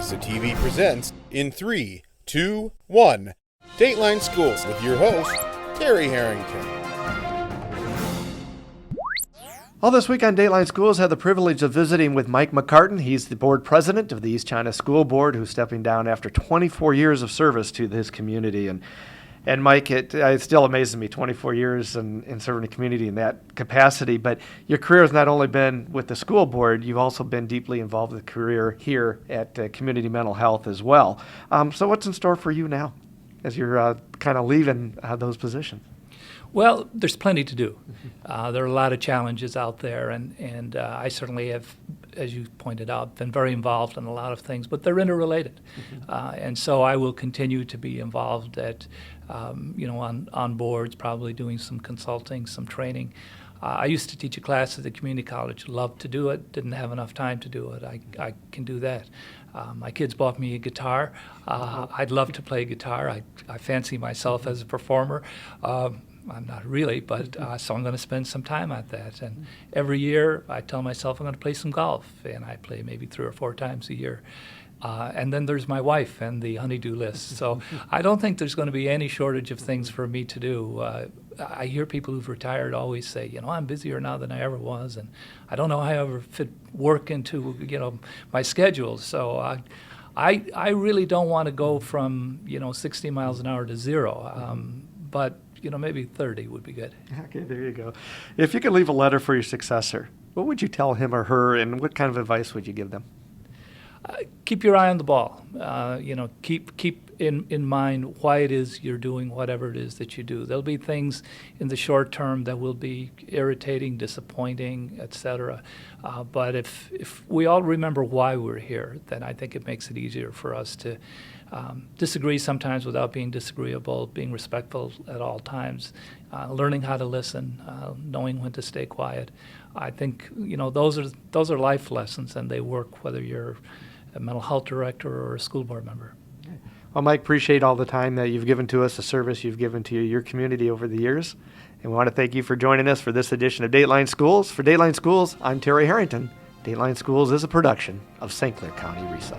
Visa TV presents in 3, 2, 1, Dateline Schools with your host, Terry Harrington. All this week on Dateline Schools, had the privilege of visiting with Mike McCartan. He's the board president of the East China School Board, who's stepping down after 24 years of service to his community. And Mike, it still amazes me, 24 years in serving the community in that capacity. But your career has not only been with the school board, you've also been deeply involved with the career here at Community Mental Health as well. So what's in store for you now as you're kind of leaving those positions? Well, there's plenty to do. There are a lot of challenges out there, and I certainly have, as you pointed out, been very involved in a lot of things, but they're interrelated. And so I will continue to be involved at, on boards, probably doing some consulting, some training. I used to teach a class at the community college, loved to do it, didn't have enough time to do it. I can do that. My kids bought me a guitar. I'd love to play guitar. I fancy myself as a performer. I'm not really, but so I'm going to spend some time at that. And every year I tell myself I'm going to play some golf, and I play maybe 3 or 4 times a year. And then there's my wife and the honey-do list. So I don't think there's going to be any shortage of things for me to do. I hear people who've retired always say, I'm busier now than I ever was, and I don't know how I ever fit work into, my schedule. So I really don't want to go from, 60 miles an hour to 0. But maybe 30 would be good. Okay, there you go. If you could leave a letter for your successor, what would you tell him or her, and what kind of advice would you give them? Keep your eye on the ball. Keep in mind why it is you're doing whatever it is that you do. There'll be things in the short term that will be irritating, disappointing, etc. But if we all remember why we're here, then I think it makes it easier for us to disagree sometimes without being disagreeable, being respectful at all times, learning how to listen, knowing when to stay quiet. I think those are life lessons, and they work whether you're a mental health director or a school board member. Well, Mike, appreciate all the time that you've given to us, the service you've given to your community over the years. And we want to thank you for joining us for this edition of Dateline Schools. For Dateline Schools, I'm Terry Harrington. Dateline Schools is a production of St. Clair County RESA.